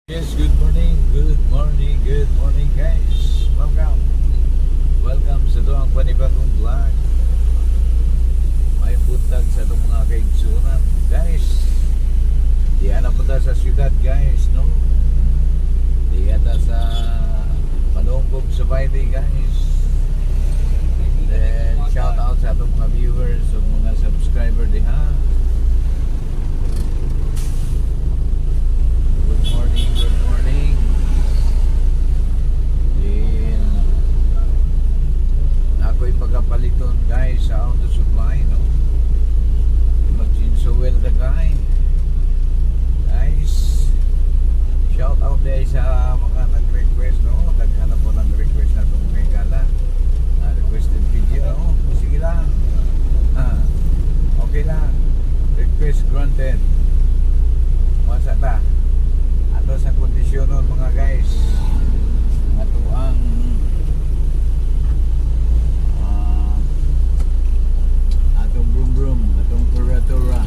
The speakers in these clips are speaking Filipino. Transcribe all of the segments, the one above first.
Yes, good morning, good morning, good morning guys. Welcome sa doang panibagong vlog. May buntag sa itong mga kaigsunan guys. Di na punta sa syudad guys, no? Di ata sa Panungkog sa Friday guys. Then shout out sa itong mga viewers o mga subscriber di ha. Good morning. Then ako'y pagkapaliton guys sa auto supply, no? Mag-insuel the guy. Guys, shout out day sa mga nag-request, no? Naghanap po ng request na itong mga igala. Requested video, no? Sige lang. Okay lang. Request granted. Masa ta? Ato sa kondisyon nun mga guys, ato ang atong brum atong tura.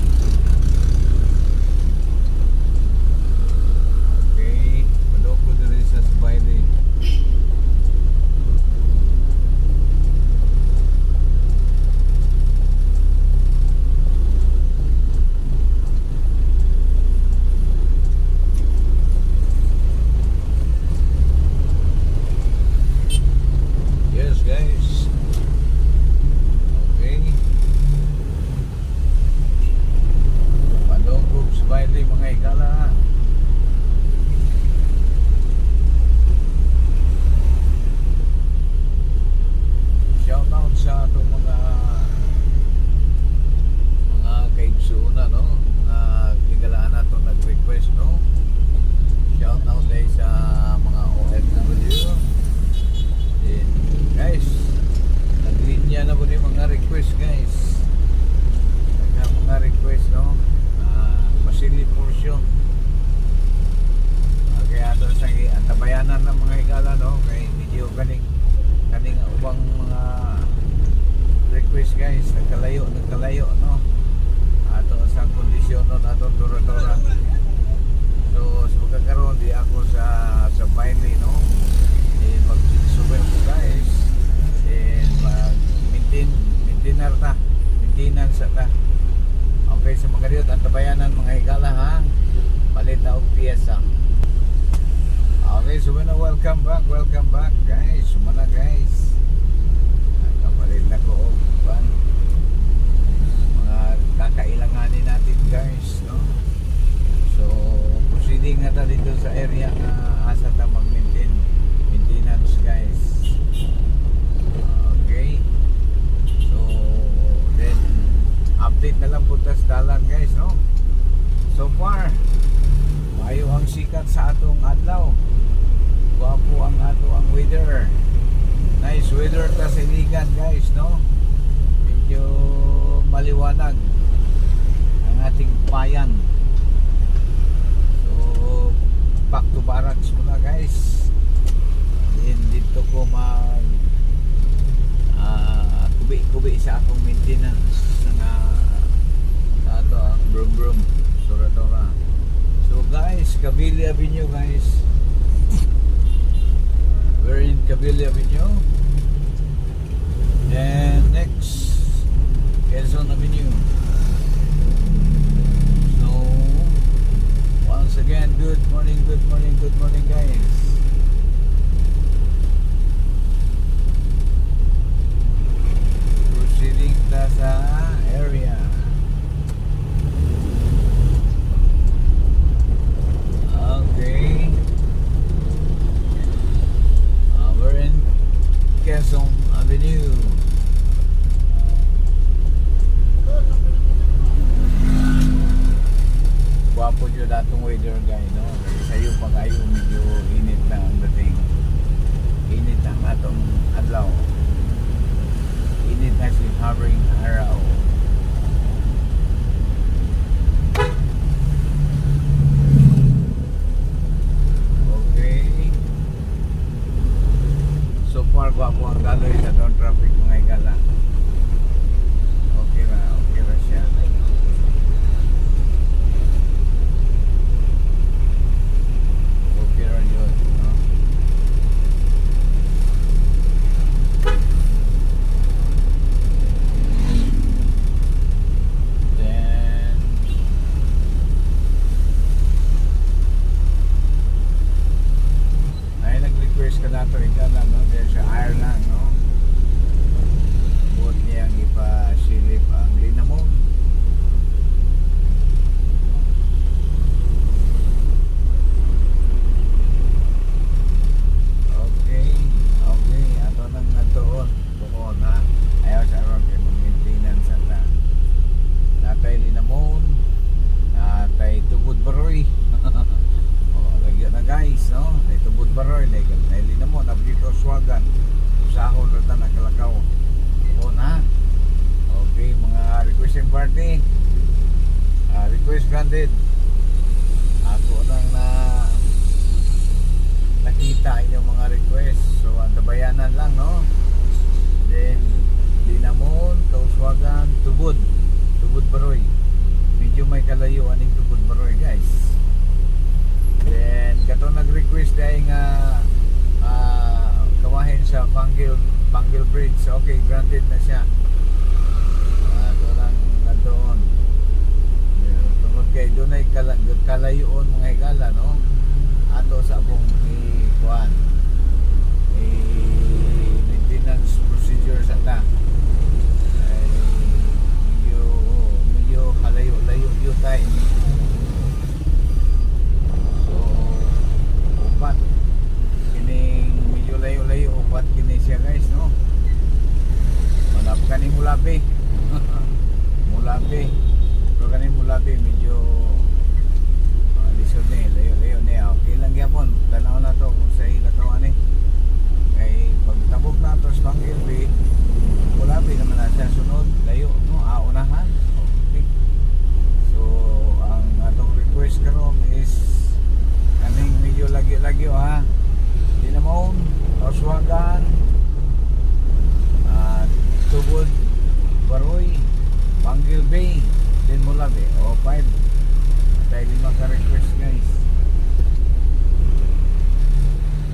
Okay, padok ko dito sa Spidey. Guys, okay, Panungkog sa Friday mga igala. Shout out sa itong mga kaigsunan, no? Mga igalaan na itong nag-request, no? Shout out day sa mga OFW. Guys, naglinya na po yung mga request guys. Mga request, no? Masili portion. Kaya ito sa antabayanan ng mga higala, no? Kaya medyo kaning ubang mga request guys. Nagkalayo, no? Ato sa kondisyon, no? Ato tura-tura. So, sa pagkakaroon, di ako sa baile, no? Mag-super po guys. And maintenance ta. Okay, sa mga riyot ang tabayanan mga higala ha. Palit na og piyesa. Okay, so welcome back guys. Sumana guys. Kapalit na ko og mga kakailanganin natin guys, no? So proceeding na ta dito sa area na asa ta maintenance guys. Okay, so then update na lang po tas dalan guys, no? So far mayo ang sikat sa atong adlaw, guwapo ang weather, nice weather ta sa Iligan guys, no? Medyo maliwanag ang ating bayan. So back to barracks muna guys. Dito ko kubi sa akong maintenance sa ato ang brum tura. So guys, Cavilla Avenue guys, we're in Cavilla Avenue, and next Quezon Avenue. So once again, good morning guys. Proceeding sa area. Okay. We're in Quezon Avenue. Guwapo dyan datong weather guys, no? Sa'yo pa kayo medyo init na ang dating. Init ang atong adlaw. Init na si hovering araw. Okay. So far guwapo ang daloy sa down traffic mga igala. Okay na siya. ato higala no diyan sa Ireland no. Buot niyang ipasilip ang linamon. Okay, okay, ato nang nandoon buko na ayaw sa ron kay maintenance ata. Natay linamon, natay tubod baroy. Oh, lagi na guys, no? Natay tubod baroy, natay linamon, abdi Oswagan. Usahon ra ta nakalakaw. Buko na. Okay, mga requesting party. Request granted. Ako nang nakita inyong mga request. So, antabayanan lang, no? Then, linamon, Kauswagan, tubod baroy. Medyo may kalayuan ng tubod baroy, guys. Then, kato nag-request dahil nga kawahin sa Panggil Bridge. Okay, granted na siya. Ito lang doon. Tungkol kay doon ay kalayuan mga higala, no? Ato sa abong kuan maintenance procedure sa ta ay medyo kalayo-layo yun tayo. So upat kining medyo layo-layo upat kini siya guys, no? Manap ka ni Mulabi Mulabi pero kani Mulabi medyo lisod ni layo-layo ni okay lang gyapon tanaw na to kung sa ilakaw ani kay pagtabog na to sa Panggil Bay Mulabi naman na siya sunod layo no aunahan. Okay, so ang atong request karon is kaning medyo lagi-lagyo ha Linamon, Oswagan, tubod baroy, Panggil Bay, then Mulabi. O 5 dahil 5 ka-request guys.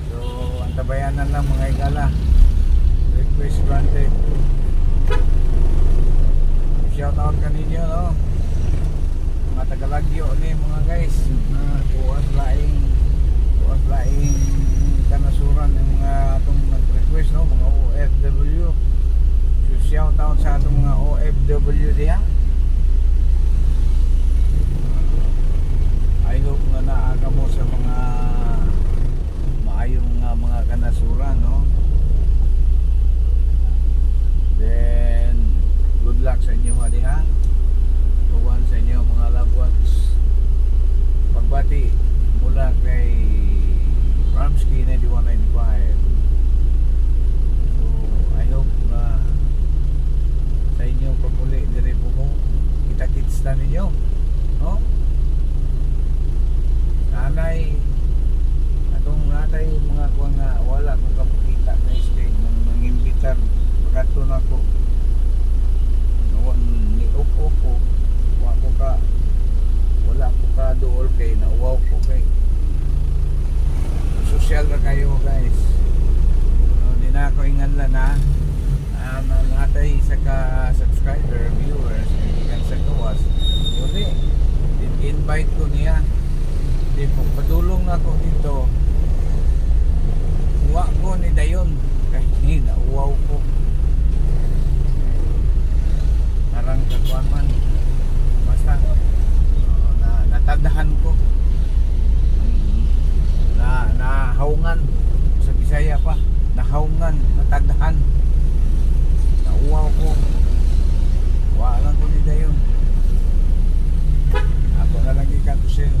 So antabayanan lang mga higala. Request granted. Shout out kaninyo, no? Mga tagalagyo ni mga guys. Tuwas laing kanasuran ng mga atong nag-request, no? Mga OFW. So shout out sa atong mga OFW diha. I hope nga naaga mo sa mga maayong mga kanasuran, no? Then good luck sa inyo mga diha. Tuwan sa inyo mga loved ones. Pagbati mula kay Ramsky 9195. So I hope na sa inyo pagmuli dire po ko kita-kits na ninyo, no? Nanay atong natay mga kuang nga wala kong kapakita na stay nang mangimbitar pagkato na ko nawan ni Oko ko wala ko ka dool kay nauwaw ko kay social na kayo guys, no, di na ako inganlan na natay isa ka subscriber viewers kan sa gawas yun invite ko niya. Di po, padulong na ako dito. Uwa ko ni Dayon. Kahit nauwaw ko. Narang kakuan man. Basta, natadahan ko. Nahaungan. Sa Bisaya pa. Nahaungan, natadahan. Nauwaw ko. Uwa lang ko ni Dayon. Ako na lang ikan ko siya.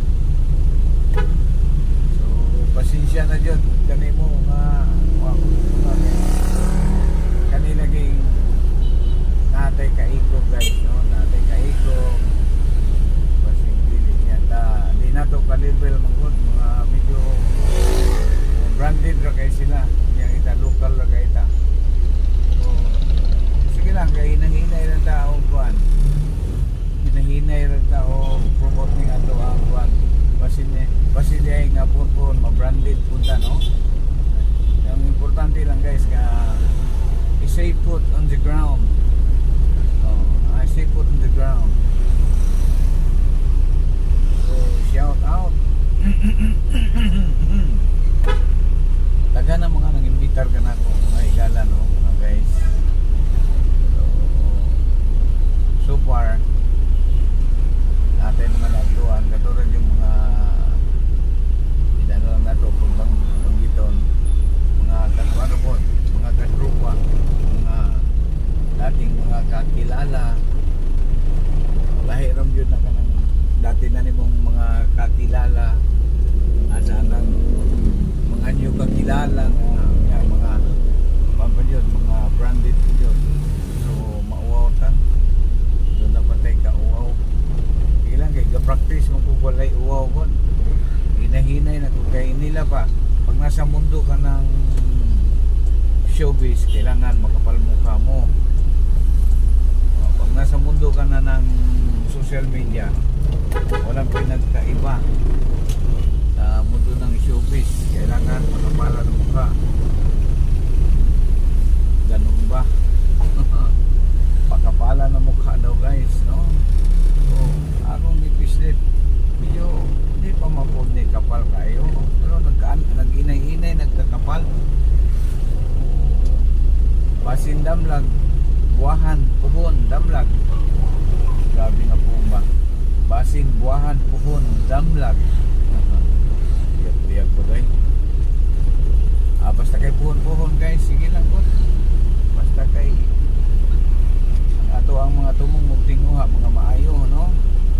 So pasensya na dyan kanimo nga kanilaging natay kaiko guys, no? Natay kaiko pasing dili niya di na to kalibel magod mga medyo branded ra kay sila yang ita local ra kay ita. So sige lang kay hinay ra tao kuan hinahinay ra tao promote ning ato ang kuan basin ay nga po ma-branded punta, no? Ang importante lang guys ka i-stay put on the ground. I stay put on the ground. So shout out taga na mga nang kilala nga mga pampalyon, mga branded po yun. So mauwaw tan doon na patay ka uwaw ilang kay ga-practice mo kung walay uwaw kon hinahinay na kung kay nila pa pag nasa mundo ka ng showbiz kailangan makapalmukha mo. Pag nasa mundo ka na ng social media walang pinagkaiba sa mundo ng showbiz kailangan makapalan ng mukha. Ganun ba? Pagkapalan ng mukha daw guys, no? So, akong gipislit medyo hindi pa mapod ni kapal kayo pero nag-inay-inay nagkakapal. Basin damlag buwahan, puhon, damlag grabe nga po ba basin, buwahan, puhon, damlag biyag-biyag po doy basta kay puhon-puhon guys sige lang po basta kay ato ang mga tumong mugtinguha mga maayo no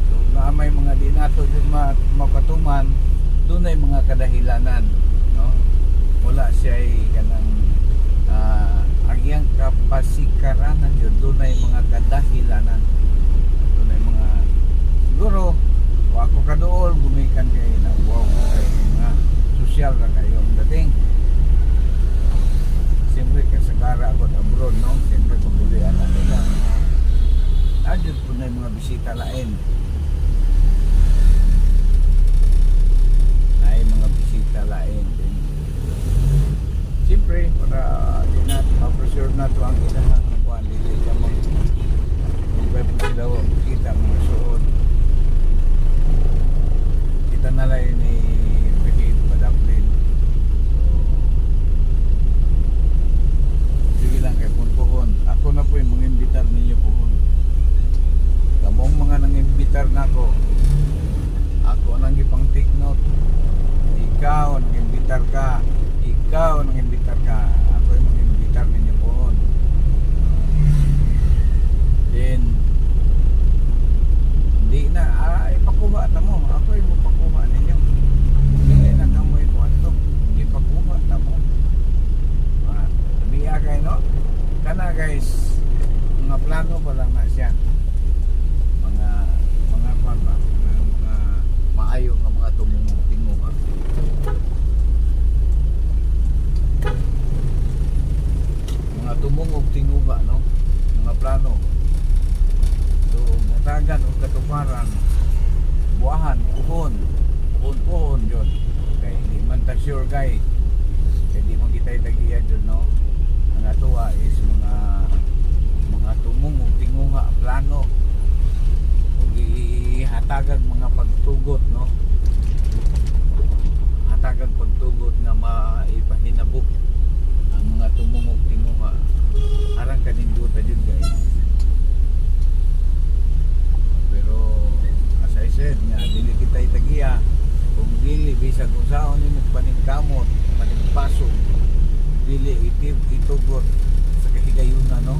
so, na may mga di nato dun mapatuman doon ay mga kadahilanan no wala siya ay kanang ang iyang kapasikaranan yun doon ay mga kadahilanan doon ay mga siguro o ako kadool gumikan kay na wow kay mga sosyal na kayo ang dating siyempre kasagara ako abroad no siyempre pagulian na nila adyo po na yung mga bisita lain ay mga bisita lain siyempre para di natin ma-preserve na ito ang ilang kuhan dito siya mag-ibay po sila kita mga suot kita na lang ni Behave Padaplin sige lang kay Punpuhon ako na po yung mga imbitar ninyo Puhon kamong mga nang-imbitar na ako nang ipang take note ikaw nang-imbitar ka ikaw nang-imbitar ka ako yung nang-imbitar ninyo Puhon then hindi na ipakuha ta mo ako yung mapakuha ninyo hindi na kamoy po ito ipakuha ta mo biya kayo no kana guys mga plano pa lang na siya mga kwan ba mga maayo nga mga tumungong-tingunga mga tumungog tinguga no mga plano so natagan o katuparan buwahan, puhon yun kay di man ta sure guy kay di man kita itagiya dyan no ang atuwa is mga tumungog tinguga plano o ihatagag mga pagtugot no hatagag pagtugot nga maipahinabok ang mga tumungog tinguha arang kaninduta yun guys pero as I said nga dili kita itagiya kung dili bisag kung saan ni magpaningkamot paningpaso dili itugot sa kahigayuna no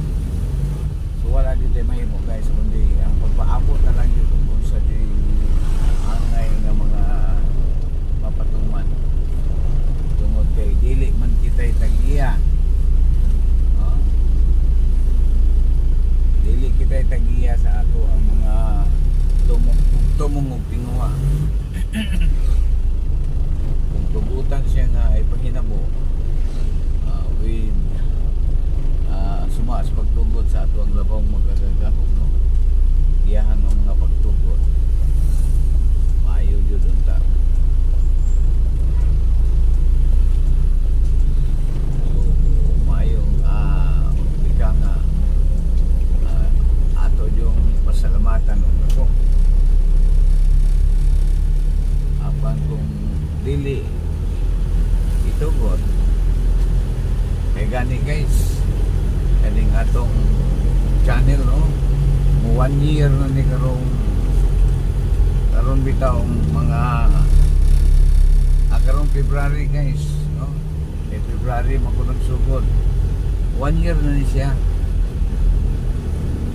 so wala dito mahimo guys kundi ang pagpaabot na lang yun kung sa di angay nga mga mapatuman tungod kay dili man kita itagiya no? Dili kita itagiya sa ato ang mga tumungog tinguha kung tugutan siya nga ay paghinabo with sumaas pagtugot sa ato ang labang magagagahog no iyahan ng mga pagtugot maayo yun unta so maayong ika nga ato yung pasalamatan o ako apan kung dili itugot kay gani guys kaning atong channel no mo 1 year na ni karon bitaw mga karon February guys no February makunang sugod 1 year na ni siya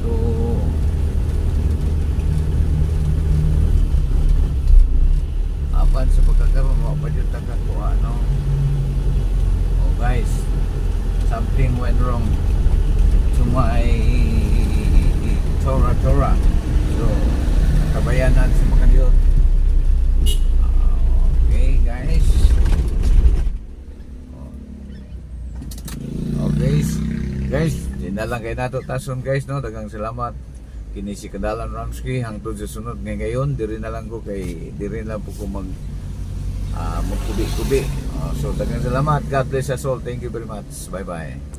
so apan sa pagkakaroon mo pa yung tagakuha no Guys, di na lang kay nato tason guys no. Daghang salamat. Kini si Kadalan Ramsky hangtod sa sunod ngayon diri na lang ko kay diri na po ko magkubi-kubi. So daghang salamat. God bless us all. Thank you very much. Bye bye.